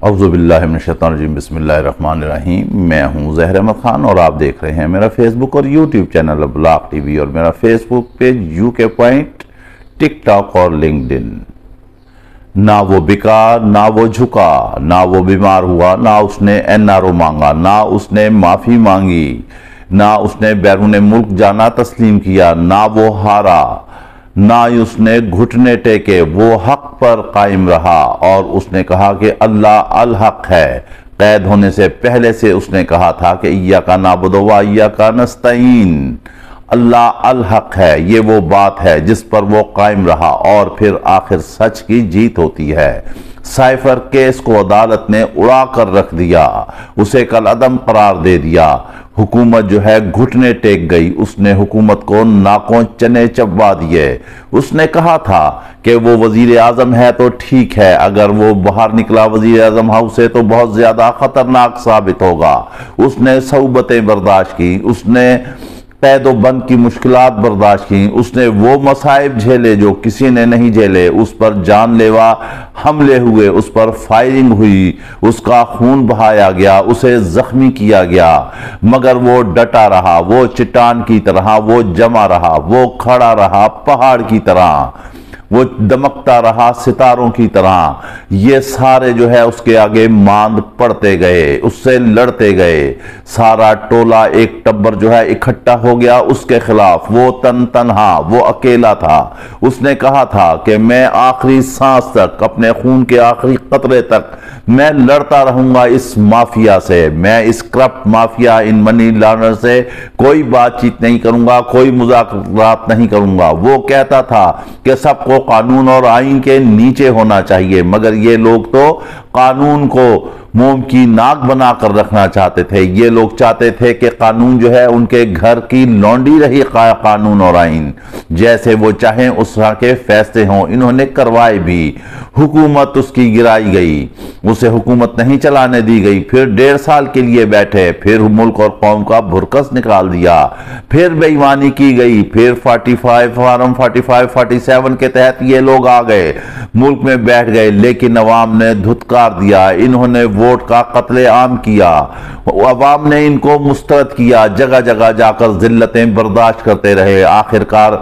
औज़ुबिल्लाहि मिनश्शैतानिर्रजीम बिस्मिल्लाहिर्रहमानिर्रहीम। मैं हूं ज़हर अहमद खान और आप देख रहे हैं मेरा फेसबुक और यूट्यूब चैनल ब्लॉग टीवी और मेरा Facebook page UK point, TikTok और लिंक्डइन। ना वो बिका, ना वो झुका, ना वो बीमार हुआ, ना उसने एनआरओ मांगा, ना उसने माफ़ी मांगी, ना उसने बैरून मुल्क जाना तस्लीम किया, ना वो हारा, ना उसने घुटने टेके, वो हक पर कायम रहा और उसने कहा कि अल्लाह अल हक है। कैद होने से पहले से उसने कहा था कि इय्याका नअबुदु व इय्याका नस्तईन, अल्लाह अल हक है। ये वो बात है जिस पर वो कायम रहा और फिर आखिर सच की जीत होती है। साइफर केस को अदालत ने उड़ा कर रख दिया, उसे कल अदम करार दे दिया। हुकूमत जो है घुटने टेक गई, उसने हुकूमत को नाकों चने चबवा दिए। उसने कहा था कि वो वजीर आजम है तो ठीक है, अगर वो बाहर निकला वजीर आजम हाउस से तो बहुत ज्यादा खतरनाक साबित होगा। उसने सऊबतें बर्दाश्त की, उसने कैदो बंद की मुश्किलात बर्दाश्त की, उसने वो मसाइब झेले जो किसी ने नहीं झेले। उस पर जानलेवा हमले हुए, उस पर फायरिंग हुई, उसका खून बहाया गया, उसे जख्मी किया गया, मगर वो डटा रहा, वो चट्टान की तरह वो जमा रहा, वो खड़ा रहा पहाड़ की तरह, वो दमकता रहा सितारों की तरह। ये सारे जो है उसके आगे मांद पड़ते गए, उससे लड़ते गए। सारा टोला एक टब्बर जो है इकट्ठा हो गया उसके खिलाफ। वो तनहा, वो अकेला था। उसने कहा था कि मैं आखिरी सांस तक, अपने खून के आखिरी कतरे तक मैं लड़ता रहूंगा इस माफिया से। मैं इस करप्ट माफिया, इन मनी लॉन्डर से कोई बातचीत नहीं करूंगा, कोई मुज़ाकरात नहीं करूंगा। वो कहता था कि सबको कानून और आईन के नीचे होना चाहिए, मगर ये लोग तो कानून को मोम की नाक बनाकर रखना चाहते थे। ये लोग चाहते थे कि कानून जो है उनके घर की लौंडी रही, कानून और आईन जैसे वो चाहें उस तरह के फैसले हों। इन्होंने करवाए भी। हुकूमत उसकी गिराई गई, उसे हुकूमत नहीं चलाने दी गई। फिर 1.5 साल के लिए बैठे, फिर मुल्क और कौम का भुरकस निकाल दिया, फिर बेईमानी की गई, फिर 45 फार्म 45 47 के तहत ये लोग आ गए, मुल्क में बैठ गए, लेकिन अवाम ने धुतकार दिया। इन्होंने वोट का कत्ले आम किया, अवाम ने इनको मुस्तरद किया, जगह जगह जाकर जिल्लतें बर्दाश्त करते रहे। आखिरकार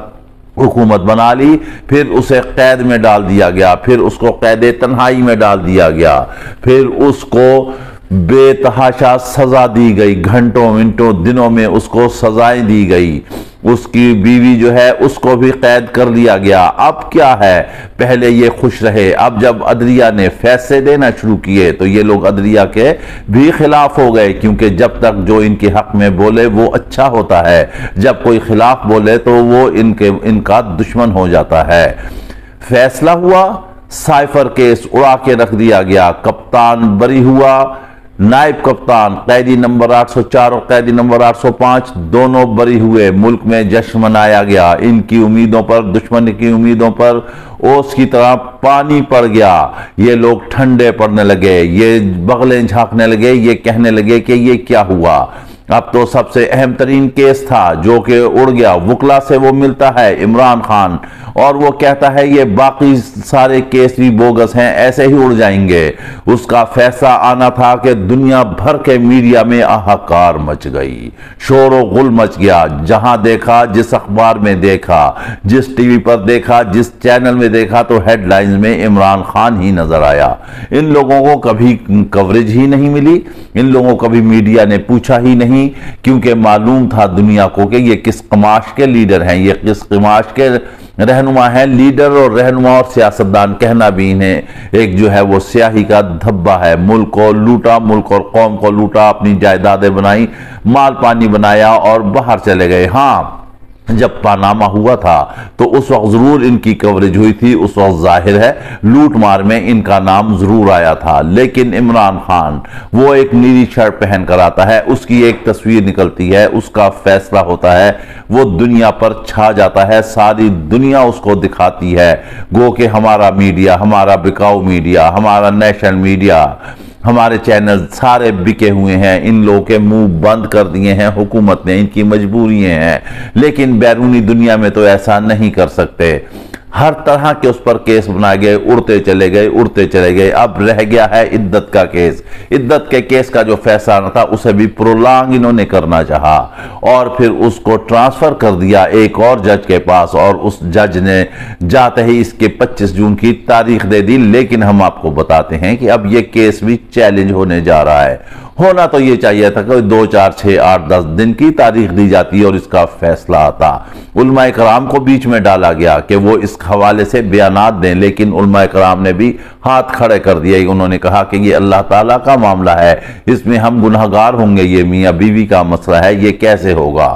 हुकूमत बना ली, फिर उसे कैद में डाल दिया गया, फिर उसको कैदे तन्हाई में डाल दिया गया, फिर उसको बेतहाशा सजा दी गई। घंटों मिनटों दिनों में उसको सजाएं दी गई। उसकी बीवी जो है उसको भी कैद कर लिया गया। अब क्या है, पहले ये खुश रहे, अब जब अदलिया ने फैसले देना शुरू किए तो ये लोग अदलिया के भी खिलाफ हो गए, क्योंकि जब तक जो इनके हक में बोले वो अच्छा होता है, जब कोई खिलाफ बोले तो वो इनका दुश्मन हो जाता है। फैसला हुआ, साइफर केस उड़ा के रख दिया गया। कप्तान बरी हुआ, नायब कप्तान कैदी नंबर 804 और कैदी नंबर 805 दोनों बरी हुए। मुल्क में जश्न मनाया गया। इनकी उम्मीदों पर, दुश्मन की उम्मीदों पर ओस की तरह पानी पड़ गया। ये लोग ठंडे पड़ने लगे, ये बगलें झांकने लगे, ये कहने लगे कि ये क्या हुआ। अब तो सबसे अहम तरीन केस था जो कि उड़ गया। वकला से वो मिलता है इमरान खान और वो कहता है ये बाकी सारे केस भी बोगस हैं, ऐसे ही उड़ जाएंगे। उसका फैसला आना था कि दुनिया भर के मीडिया में हाहाकार मच गई, शोर गुल मच गया। जहां देखा, जिस अखबार में देखा, जिस टीवी पर देखा, जिस चैनल में देखा, तो हेडलाइंस में इमरान खान ही नजर आया। इन लोगों को कभी कवरेज ही नहीं मिली, इन लोगों को कभी मीडिया ने पूछा ही नहीं, क्योंकि मालूम था दुनिया को कि ये किस कमाश के लीडर हैं, ये किस कमाश के रहनुमा हैं। लीडर और रहनुमा और सियासतदान कहना भी इन्हें एक जो है वो स्याही का धब्बा है। मुल्क को लूटा, मुल्क और कौम को लूटा, अपनी जायदादें बनाई, माल पानी बनाया और बाहर चले गए। हाँ, जब पानामा हुआ था तो उस वक्त जरूर इनकी कवरेज हुई थी, उस वक्त जाहिर है लूट मार में इनका नाम जरूर आया था। लेकिन इमरान खान वो एक नीली शर्ट पहन कर आता है, उसकी एक तस्वीर निकलती है, उसका फैसला होता है, वो दुनिया पर छा जाता है, सारी दुनिया उसको दिखाती है। गो कि हमारा मीडिया, हमारा बिकाऊ मीडिया, हमारा नेशनल मीडिया, हमारे चैनल सारे बिके हुए हैं, इन लोगों के मुंह बंद कर दिए हैं हुकूमत ने, इनकी मजबूरियां हैं। लेकिन बैरूनी दुनिया में तो ऐसा नहीं कर सकते। हर तरह के उस पर केस बनाए गए, उड़ते चले गए, उड़ते चले गए। अब रह गया है इद्दत का केस। इद्दत के केस का जो फैसला था उसे भी प्रोलॉन्ग इन्होंने करना चाहा और फिर उसको ट्रांसफर कर दिया एक और जज के पास, और उस जज ने जाते ही इसके 25 जून की तारीख दे दी। लेकिन हम आपको बताते हैं कि अब यह केस भी चैलेंज होने जा रहा है। होना तो ये चाहिए था कि 2, 4, 6, 8, 10 दिन की तारीख दी जाती और इसका फैसला आता। उलमाए कराम को बीच में डाला गया कि वो इस हवाले से बयानात दें, लेकिन उलमाए कराम ने भी हाथ खड़े कर दिए। उन्होंने कहा कि ये अल्लाह ताला का मामला है, इसमें हम गुनहगार होंगे, ये मियाँ बीवी का मसला है, ये कैसे होगा।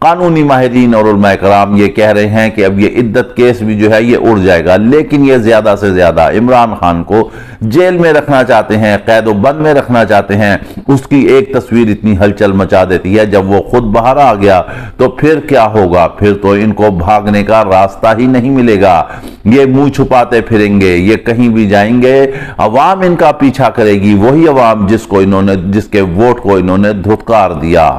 कानूनी माहिरीन और उलमाए कराम ये कह रहे हैं कि अब ये इद्दत केस भी जो है ये उड़ जाएगा, लेकिन ये ज्यादा से ज्यादा इमरान खान को जेल में रखना चाहते हैं, कैदो बंद में रखना चाहते हैं। उसकी एक तस्वीर इतनी हलचल मचा देती है, जब वो खुद बाहर आ गया तो फिर क्या होगा, फिर तो इनको भागने का रास्ता ही नहीं मिलेगा। ये मुंह छुपाते फिरेंगे, ये कहीं भी जाएंगे, अवाम इनका पीछा करेगी, वही अवाम जिसके वोट को इन्होंने धुतकार दिया।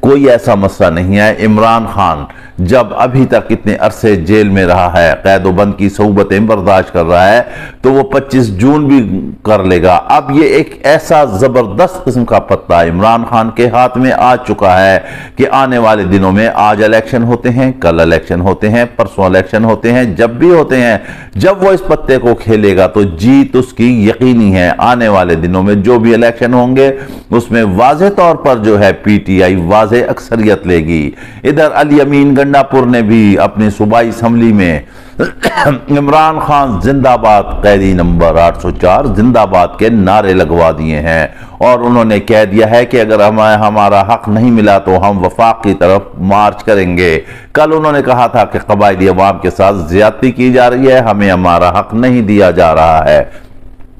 कोई ऐसा मसला नहीं है। इमरान खान जब अभी तक इतने अरसे जेल में रहा है, कैदोबंद की सोबतें बर्दाश्त कर रहा है, तो वो 25 जून भी कर लेगा। अब ये एक ऐसा जबरदस्त किस्म का पत्ता इमरान खान के हाथ में आ चुका है कि आने वाले दिनों में, आज इलेक्शन होते हैं, कल इलेक्शन होते हैं, परसों इलेक्शन होते हैं, जब भी होते हैं, जब वो इस पत्ते को खेलेगा तो जीत उसकी यकीनी है। आने वाले दिनों में जो भी इलेक्शन होंगे उसमें वाज़ेह तौर पर जो है पीटीआई वाज़ेह अक्सरियत लेगी। इधर अली अमीन गंडापुर ने भी अपनी सूबाई असम्बली में इमरान खान जिंदाबाद, कैदी नंबर 804 जिंदाबाद के नारे लगवा दिए हैं और उन्होंने कह दिया है कि अगर हमें हमारा हक नहीं मिला तो हम वफाक की तरफ मार्च करेंगे। कल उन्होंने कहा था कि कबायली अवाम के साथ ज्यादती की जा रही है, हमें हमारा हक नहीं दिया जा रहा है।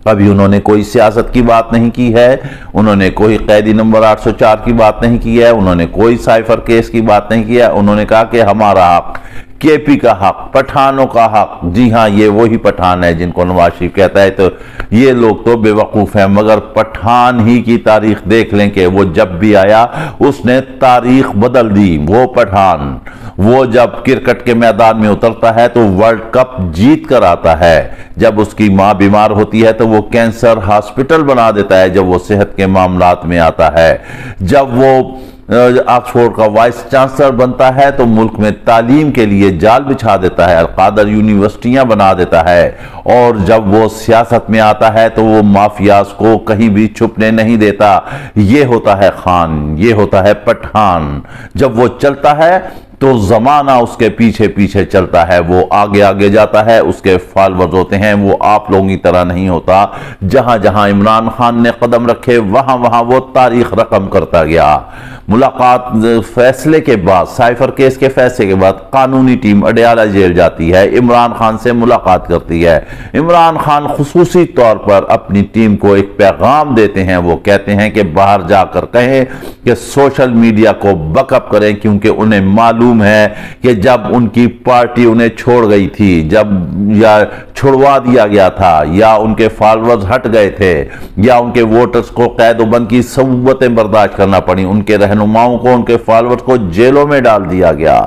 अभी उन्होंने कोई सियासत की बात नहीं की है, उन्होंने कोई कैदी नंबर 804 की बात नहीं की है, उन्होंने कोई साइफर केस की बात नहीं की है। उन्होंने कहा कि हमारा हक, केपी का हक, पठानों का हक। जी हाँ, ये वही पठान है जिनको नवाज शरीफ कहता है, तो ये लोग तो बेवकूफ हैं। मगर पठान ही की तारीख देख लें कि वो जब भी आया उसने तारीख बदल दी। वो पठान, वो जब क्रिकेट के मैदान में उतरता है तो वर्ल्ड कप जीत कर आता है, जब उसकी मां बीमार होती है तो वो कैंसर हॉस्पिटल बना देता है, जब वो सेहत के मामलात में आता है, जब वो ऑक्सफोर्ड का वाइस चांसलर बनता है तो मुल्क में तालीम के लिए जाल बिछा देता है, अलकादर यूनिवर्सिटियां बना देता है, और जब वो सियासत में आता है तो वो माफियाज को कहीं भी छुपने नहीं देता। ये होता है खान, ये होता है पठान। जब वो चलता है तो जमाना उसके पीछे पीछे चलता है, वो आगे आगे जाता है, उसके फॉलोअर्स होते हैं। वो आप लोगों की तरह नहीं होता, जहां जहां इमरान खान ने कदम रखे वहां वहां वो तारीख रकम करता गया। मुलाकात फैसले के बाद, साइफर केस के फैसले के बाद कानूनी टीम अडयाला जेल जाती है, इमरान खान से मुलाकात करती है। इमरान खान खुसूसी तौर पर अपनी टीम को एक पैगाम देते हैं, वो कहते हैं कि बाहर जाकर कहें कि सोशल मीडिया को बकअप करें, क्योंकि उन्हें मालूम है कि जब उनकी पार्टी उन्हें छोड़ गई थी, जब या छुड़वा दिया गया था, या उनके फॉलोअर्स हट गए थे, या उनके वोटर्स को कैदोबंद की सऊबतें बर्दाश्त करना पड़ी, उनके रहनुमाओं को, उनके फॉलोअर्स को जेलों में डाल दिया गया,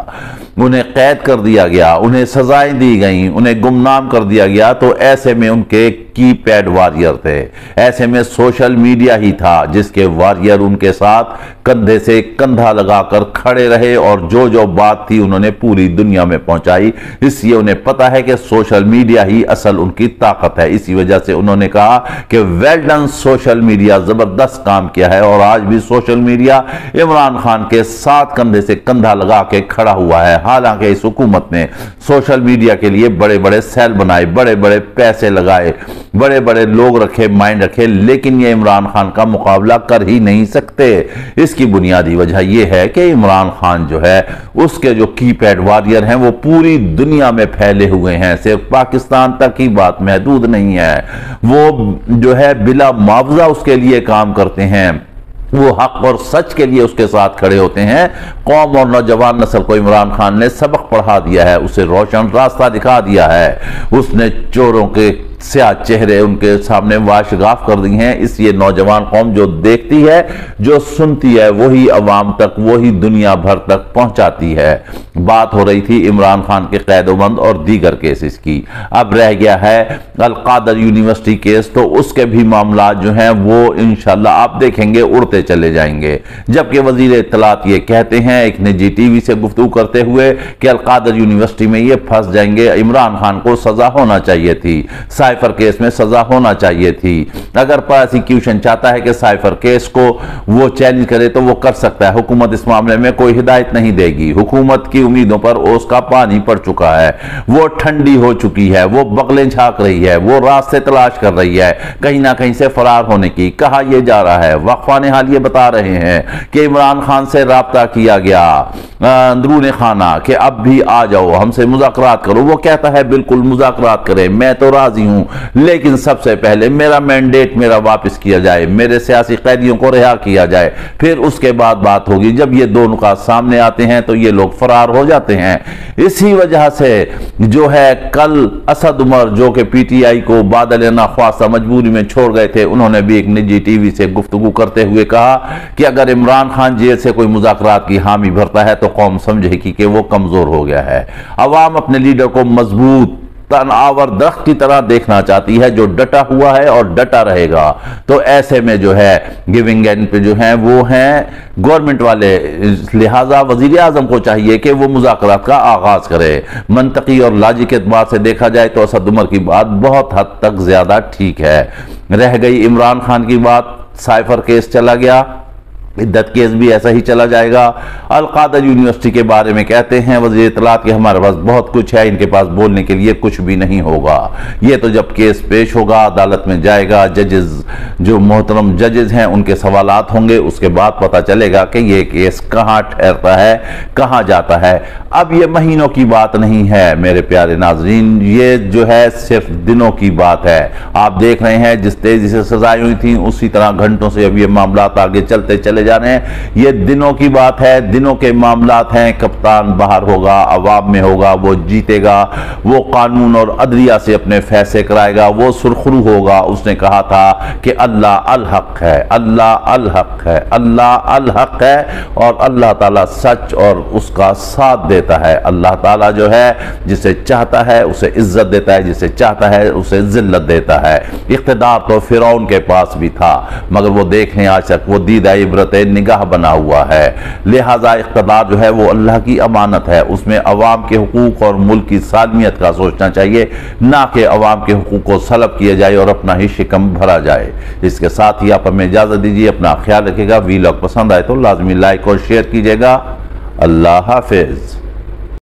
उन्हें कैद कर दिया गया, उन्हें सजाएं दी गई, उन्हें गुमनाम कर दिया गया, तो ऐसे में उनके कीपैड वॉरियर थे। ऐसे में सोशल मीडिया ही था जिसके वॉरियर उनके साथ कंधे से कंधा लगाकर खड़े रहे, और जो जो बात थी उन्होंने पूरी दुनिया में पहुंचाई। इसलिए उन्हें पता है कि सोशल मीडिया ही असल उनकी ताकत है। इसी वजह से उन्होंने कहा कि वेल डन सोशल मीडिया, जबरदस्त काम किया है। और आज भी सोशल मीडिया इमरान खान के साथ कंधे से कंधा लगा के खड़ा हुआ है। हालांकि इस हुकूमत ने सोशल मीडिया के लिए बड़े बड़े सेल बनाए, बड़े बड़े पैसे लगाए, बड़े बड़े लोग रखे, माइंड रखे, लेकिन ये इमरान खान का मुकाबला कर ही नहीं सकते। इसकी बुनियादी वजह यह है कि इमरान खान जो है, उसके जो कीपैड वॉरियर हैं वो पूरी दुनिया में फैले हुए हैं, सिर्फ पाकिस्तान तक की बात महदूद नहीं है। वो जो है बिला मुआवजा उसके लिए काम करते हैं, वो हक और सच के लिए उसके साथ खड़े होते हैं। कौम और नौजवान नस्ल को इमरान खान ने सबक पढ़ा दिया है, उसे रोशन रास्ता दिखा दिया है। उसने चोरों के स्याह चेहरे उनके सामने वाशगाफ कर दी हैं। इसलिए नौजवान कौम जो देखती है, जो सुनती है, वही अवाम तक, वही दुनिया भर तक पहुंचाती है। बात हो रही थी इमरान खान के कैदोबंद और दीगर केसेस की। अब रह गया है अल-कादर यूनिवर्सिटी केस, तो उसके भी मामला जो हैं वो इंशाल्लाह आप देखेंगे उड़ते चले जाएंगे। जबकि वजीर इत्तलात ये कहते हैं एक निजी टीवी से गुफ्तगू करते हुए कि अल-कादर यूनिवर्सिटी में ये फंस जाएंगे, इमरान खान को सजा होना चाहिए थी, साइफर केस में सजा होना चाहिए थी। अगर प्रोसिक्यूशन चाहता है कि साइफर केस को वो चैलेंज करे तो वो कर सकता है। हुकूमत इस मामले में कोई हिदायत नहीं देगी। हुकूमत की उम्मीदों पर ओस का पानी पड़ चुका है, वो ठंडी हो चुकी है, वो बगलें झांक रही है, वो रास्ते तलाश कर रही है कहीं ना कहीं से फरार होने की। कहा यह जा रहा है, वक्फाने हाल ये बता रहे हैं कि इमरान खान से राब्ता किया गया अंदरूने खाना कि अब भी आ जाओ, हमसे मुज़ाकरात करो। वो कहता है बिल्कुल मुज़ाकरात करें, मैं तो राजी हूं, लेकिन सबसे पहले मेरा मैंडेट मेरा वापस किया जाए, मेरे सियासी कैदियों को रिहा किया जाए, फिर उसके बाद बात होगी। जब ये दो नुकात सामने आते हैं तो ये लोग फरार हो जाते हैं। इसी वजह से जो है कल असद उमर जो कि पीटीआई को बादल नाख्वास्ता मजबूरी में छोड़ गए थे, उन्होंने भी एक निजी टीवी से गुफ्तगू करते हुए कहा कि अगर इमरान खान जेल से कोई मुज़ाकरात की हामी भरता है तो कौम समझेगी कि वो कमजोर हो गया है। अवाम अपने लीडर को मजबूत तनावर दरख्त की तरह देखना चाहती है जो डटा हुआ है और डटा रहेगा। तो ऐसे में जो है गिविंग एंड पे जो है वो हैं गवर्नमेंट वाले, लिहाजा वजीर आजम को चाहिए कि वो मुज़ाकरात का आगाज करे। मंतकी और लॉजिक के एतबार से देखा जाए तो असद उमर की बात बहुत हद तक ज्यादा ठीक है। रह गई इमरान खान की बात, साइफर केस चला गया, इद्दत केस भी ऐसा ही चला जाएगा। अल-कादर यूनिवर्सिटी के बारे में कहते हैं वज़ीर इत्तलात के हमारे पास बहुत कुछ है, इनके पास बोलने के लिए कुछ भी नहीं होगा। ये तो जब केस पेश होगा, अदालत में जाएगा, जजेस जो मोहतरम जजेस हैं उनके सवालात होंगे, उसके बाद पता चलेगा कि ये केस कहाँ ठहरता है, कहाँ जाता है। अब ये महीनों की बात नहीं है मेरे प्यारे नाजरीन, ये जो है सिर्फ दिनों की बात है। आप देख रहे हैं जिस तेजी से सजाएं हुई थी उसी तरह घंटों से अब ये मामला आगे चलते चले जा रहे हैं। ये दिनों की बात है, दिनों के मामलात हैं। कप्तान बाहर होगा, अवाम में होगा, वो जीतेगा, वो कानून और अदलिया से अपने फैसले कराएगा, वो सुरखरू होगा। उसने कहा था कि अल्लाह अल हक है, अल्लाह अल हक है, अल्लाह अल हक है, और अल्लाह ताला सच और उसका साथ देता है। अल्लाह ताला जो है जिसे चाहता है उसे इज्जत देता है, जिसे चाहता है उसे जिल्लत देता है। इख्तिदार तो फिरौन के पास भी था, मगर वो देखने आज तक वो दीदा इबरत निगाह बना हुआ है। लिहाजा इख्तिदार जो है वो अल्लाह की अमानत है, उसमें अवाम के हुकूक और मुल्क की सालमियत का सोचना चाहिए, ना कि अवाम के हुकूक को सलब किया जाए और अपना ही शिकम भरा जाए। इसके साथ ही आप हमें इजाजत दीजिए, अपना ख्याल रखिएगा। वीलॉग पसंद आए तो लाजमी लाइक और शेयर कीजिएगा। अल्लाह हाफिज।